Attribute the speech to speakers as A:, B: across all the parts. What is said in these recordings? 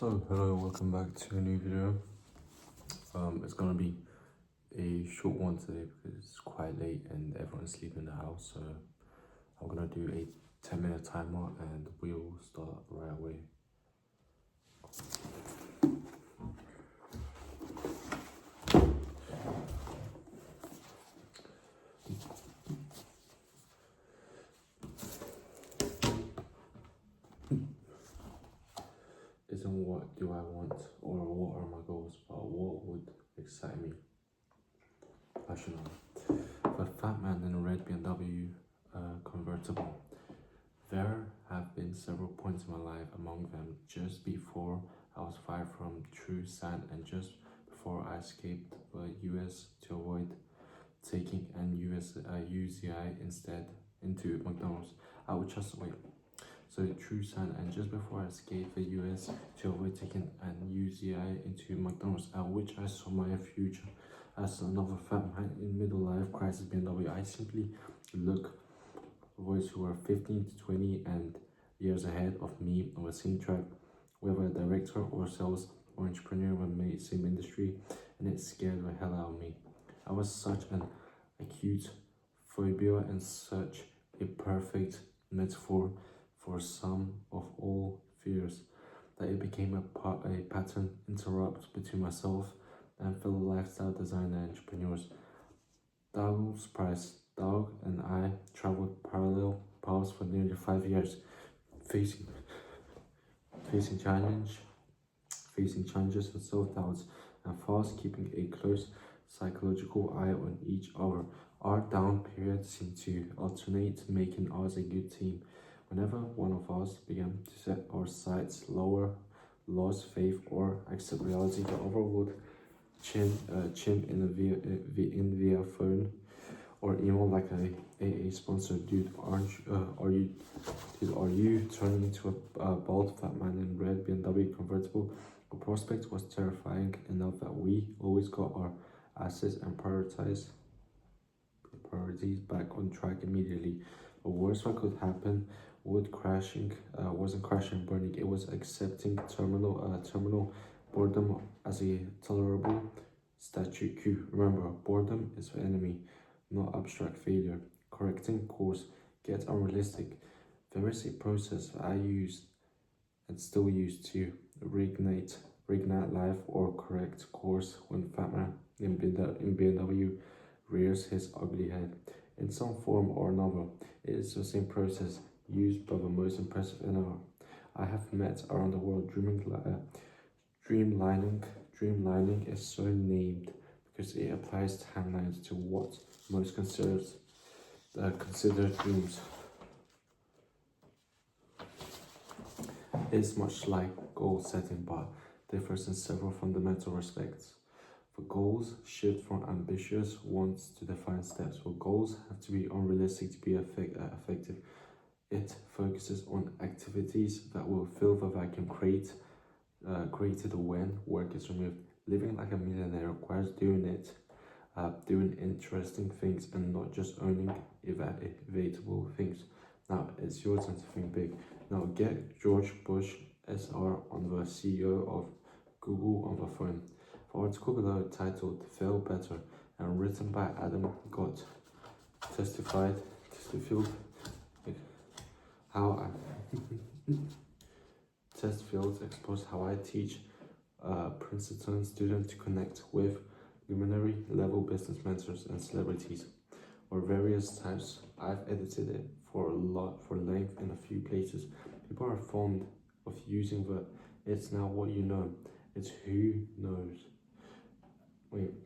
A: So hello, welcome back to a new video. It's gonna be a short one today because it's quite late and everyone's sleeping in the house. So I'm gonna do a 10-minute timer and we'll start right away. Isn't what do I want or what are my goals, but what would excite me? Passion on. The fat man in a red BMW convertible. There have been several points in my life, among them just before I was fired from True Sand and just before I escaped the US to avoid taking an UCI instead into McDonald's. I would just wait. So True Sand and just before I escaped the US to avoid taking an UCI into McDonald's, at which I saw my future as another fat man in middle life crisis BMW. I simply look boys who are 15 to 20 and years ahead of me on the same track, whether a director or sales or entrepreneur in the same industry, and it scared the hell out of me. I was such an acute phobia and such a perfect metaphor for some of all fears that it became a pattern interrupt between myself and fellow lifestyle designer entrepreneurs. Doug's Price, Doug and I traveled parallel paths for nearly 5 years, facing challenges and self-doubts, and fast keeping a close psychological eye on each other. Our down periods seemed to alternate, making us a good team. Whenever one of us began to set our sights lower, lose faith, or accept reality, the other would chime in via phone or email like a sponsor. Dude, are you turning into a bald fat man in red BMW convertible? The prospect was terrifying enough that we always got our assets and priorities back on track immediately. The worst that could happen wasn't crashing and burning. It was accepting terminal boredom as a tolerable statute quo. Remember, boredom is the enemy, not abstract failure. Correcting course gets unrealistic. There is a process I used and still use to reignite life or correct course when Fatman in BMW rears his ugly head. In some form or another, it is the same process used by the most impressive innovator I have met around the world. Dreamlining is so named because it applies timelines to what most considered dreams. It's much like goal setting, but differs in several fundamental respects. For goals, shift from ambitious wants to defined steps. For goals have to be unrealistic to be effective. It focuses on activities that will fill the vacuum created when work is removed. Living like a millionaire requires doing interesting things and not just owning evatable things. Now it's your turn to think big. Now get George Bush SR on the CEO of Google on the phone. The article below titled "Fail Better" and written by Adam Gott testified how I test fields exposed how I teach Princeton students to connect with luminary level business mentors and celebrities or various types. I've edited it for length in a few places. People are fond of using the "it's now what you know, it's who knows."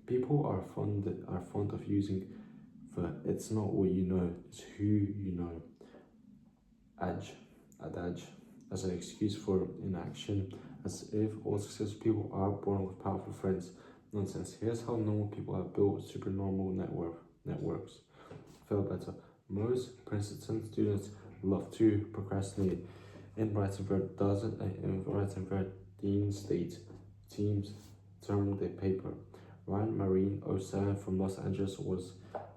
A: People are fond of using the "it's not what you know, it's who you know" adage as an excuse for inaction, as if all successful people are born with powerful friends. Nonsense. Here's how normal people have built supernormal networks. Fail better. Most Princeton students love to procrastinate in writing their Dean State teams term their paper. Ryan Marine 07 from Los Angeles was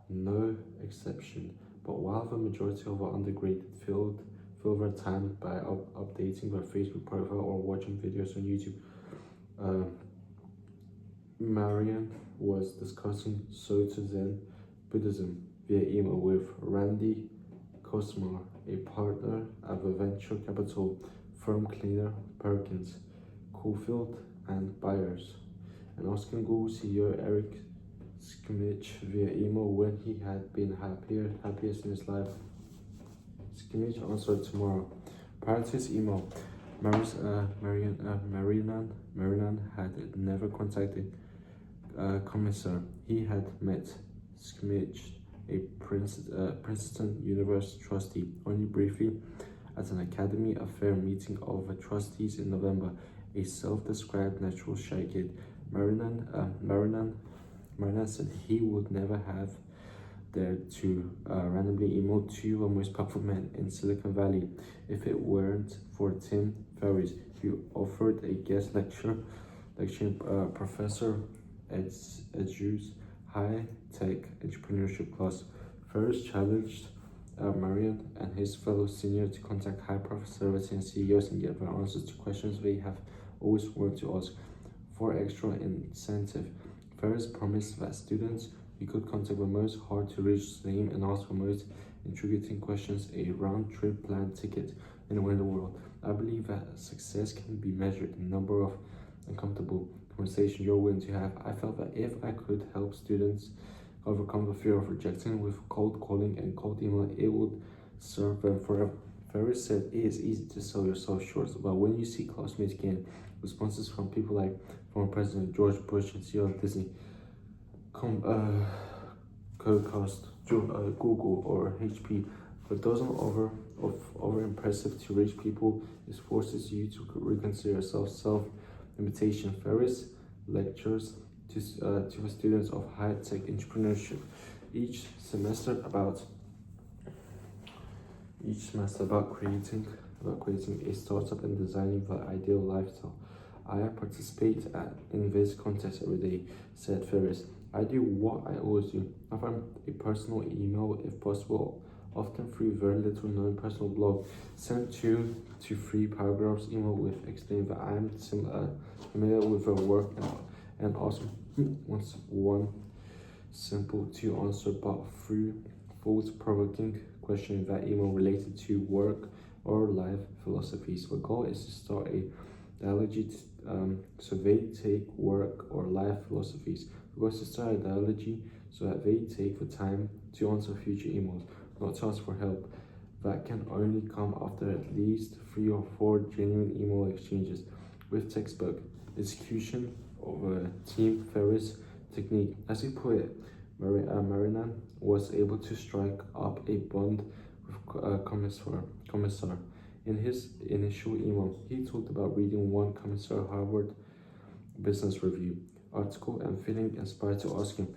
A: no exception, but while the majority of our undergraduate fill their time by updating their Facebook profile or watching videos on YouTube. Marian was discussing Soto Zen Buddhism via email with Randy Kosmar, a partner at the venture capital firm Kleiner Perkins, Cofield and Byers, and asking Google CEO Eric Schmidt via email when he had been happiest in his life. Schmidt answered tomorrow. Prior to his email, Marinan had never contacted Commissar. He had met Schmidt, a Princeton University trustee, only briefly at an Academy Affair meeting of the trustees in November. A self-described natural shy kid, Marinan said he would never have dared to randomly email two of the most powerful men in Silicon Valley if it weren't for Tim Ferriss, who offered a guest lecturing Professor Edu's high-tech entrepreneurship class. Ferriss challenged Marian and his fellow seniors to contact high-profile celebrities and CEOs and get their answers to questions they have always wanted to ask. For extra incentive, Ferriss promised that students who could contact the most hard-to-reach name and ask the most intriguing questions a round-trip plane ticket anywhere in the world. I believe that success can be measured in the number of uncomfortable conversations you're willing to have. I felt that if I could help students overcome the fear of rejecting with cold calling and cold email, it would serve them forever. Ferriss said it is easy to sell yourself short, but when you see classmates gain responses from people like former President George Bush and CEO of Disney, Comcast, Google, or HP, but doesn't over impressive to reach people, it forces you to reconsider yourself. Self-limitation. Ferriss lectures to the students of high-tech entrepreneurship each semester about creating a startup and designing the ideal lifestyle. I participate in this contest every day, said Ferriss. I do what I always do. I find a personal email if possible, often through very little known personal blog. Send 2 to 3 paragraphs email with explaining that I am familiar with their work and also wants one simple to answer but thought-provoking question in that email related to work or life philosophies. The goal is to start a dialogue so they take work or life philosophies. The goal is to start a dialogue so that they take the time to answer future emails, not to ask for help. That can only come after at least 3 or 4 genuine email exchanges with textbook execution of a Tim Ferriss technique. As he put it, Marinan was able to strike up a bond with Commissar. In his initial email, he talked about reading one Commissar Harvard Business Review article and feeling inspired to ask him,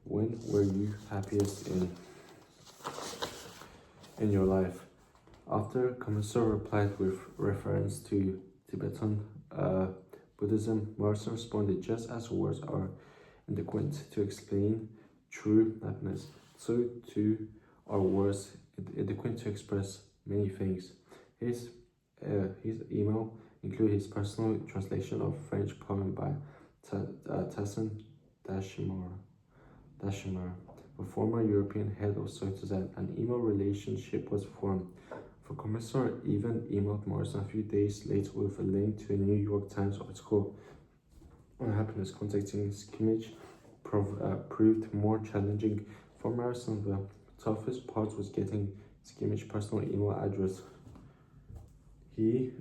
A: when were you happiest in your life? After Commissar replied with reference to Tibetan Buddhism, Morrison responded, just as words are inadequate to explain true happiness, so too are words inadequate to express many things. His email included his personal translation of French poem by Tassin Dashimar, the former European head of Soto Zen. An email relationship was formed. The Commissar even emailed Morrison a few days later with a link to a New York Times article on happiness. Contacting Schmidt proved more challenging for Morrison. The toughest part was getting Schmidt's personal email address. He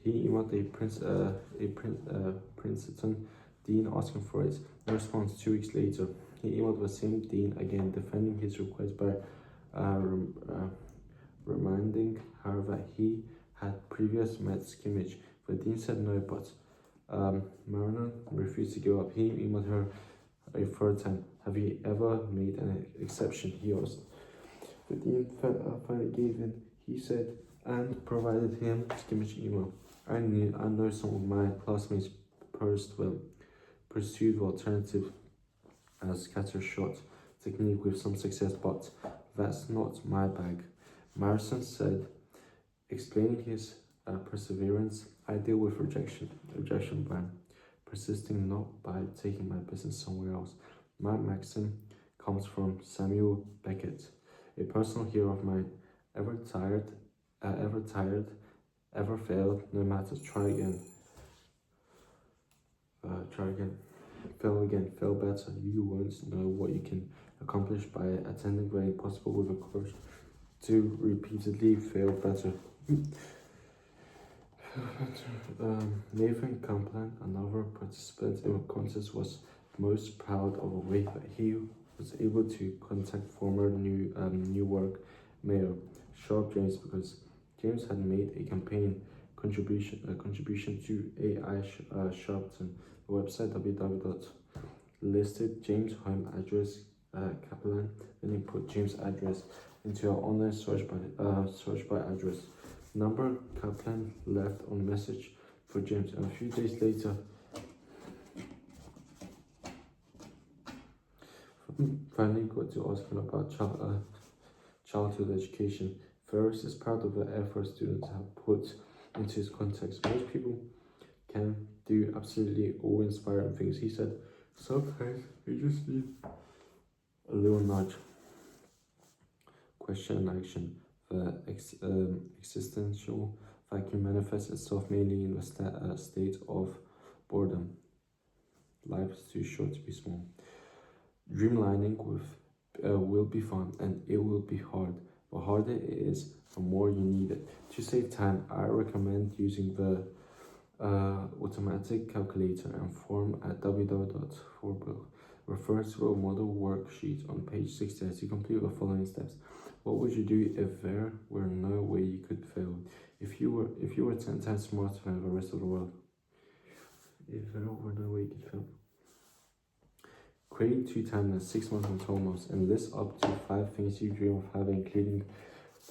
A: emailed a Princeton dean asking for it. No response. 2 weeks later, he emailed the same dean again, defending his request by reminding her that he had previously met Schmidt. The dean said no, but Marinan refused to give up. He emailed her a 3rd time. Have you ever made an exception? He asked. The dean finally gave in. He said, and provided him Schmidt's email. I know some of my classmates pursued the alternative as scattershot technique with some success, but that's not my bag. Morrison said, explaining his perseverance. I deal with rejection by persisting, not by taking my business somewhere else. My maxim comes from Samuel Beckett, a personal hero of mine. Ever tired, ever failed, no matter, try again, fail again, fail better. You won't know what you can accomplish by attending the impossible with a courage to repeatedly fail better. Nathan Kaplan, another participant in the contest, was most proud of a way that he was able to contact former Newark Mayor Sharp James because James had made a campaign contribution to AI Sharpton. The website www listed James' home address. Kaplan then he put James' address into an online search by address number. Kaplan left on message for James, and a few days later, finally got to ask him about childhood education. Ferris is proud of the effort students have put into his context. Most people can do absolutely awe-inspiring things, he said. Sometimes you just need a little nudge. Question and action. The existential vacuum manifests itself mainly in the state of boredom. Life is too short to be small. Dreamlining will be fun, and it will be hard. The harder it is, the more you need it. To save time, I recommend using the automatic calculator and form at www.forbill. Refer to a model worksheet on page 60 as you complete the following steps. What would you do if there were no way you could fail? If you were 10 times smarter than the rest of the world. If there were no way you could fail. Create 2 timelines, 6 months and 12 months, and list up to 5 things you dream of having,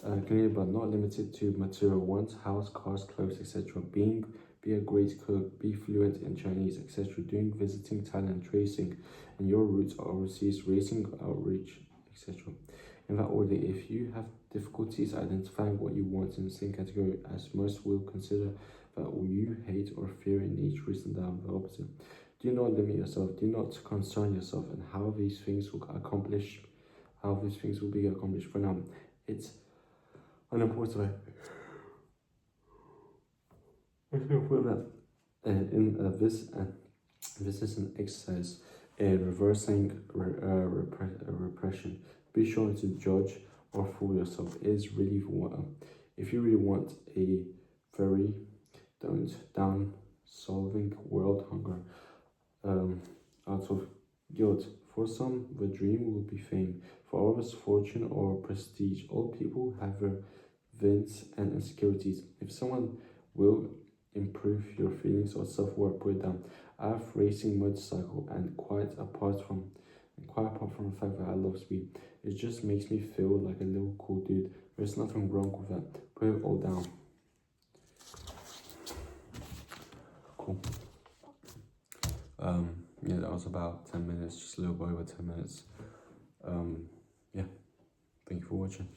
A: including but not limited to material wants, house, cars, clothes, etc. Be a great cook, be fluent in Chinese, etc. Doing visiting Thailand, tracing and your roots overseas, racing, outreach, etc. In that order. If you have difficulties identifying what you want in the same category, as most will consider that you hate or fear in each reason down the opposite. Do not limit yourself. Do not concern yourself and how these things will be accomplished. For now, it's unimportant. This is an exercise in reversing repression. Be sure to judge or fool yourself. If you really want a very down solving world hunger out of guilt. For some, the dream will be fame. For others, fortune or prestige. All people have their wants and insecurities. If someone will improve your feelings or self-worth, put it down. I have racing motorcycle, and quite apart from the fact that I love speed, it just makes me feel like a little cool dude. There's nothing wrong with that. Put it all down. Cool. Yeah, that was about 10 minutes, just a little bit over 10 minutes. Yeah, thank you for watching.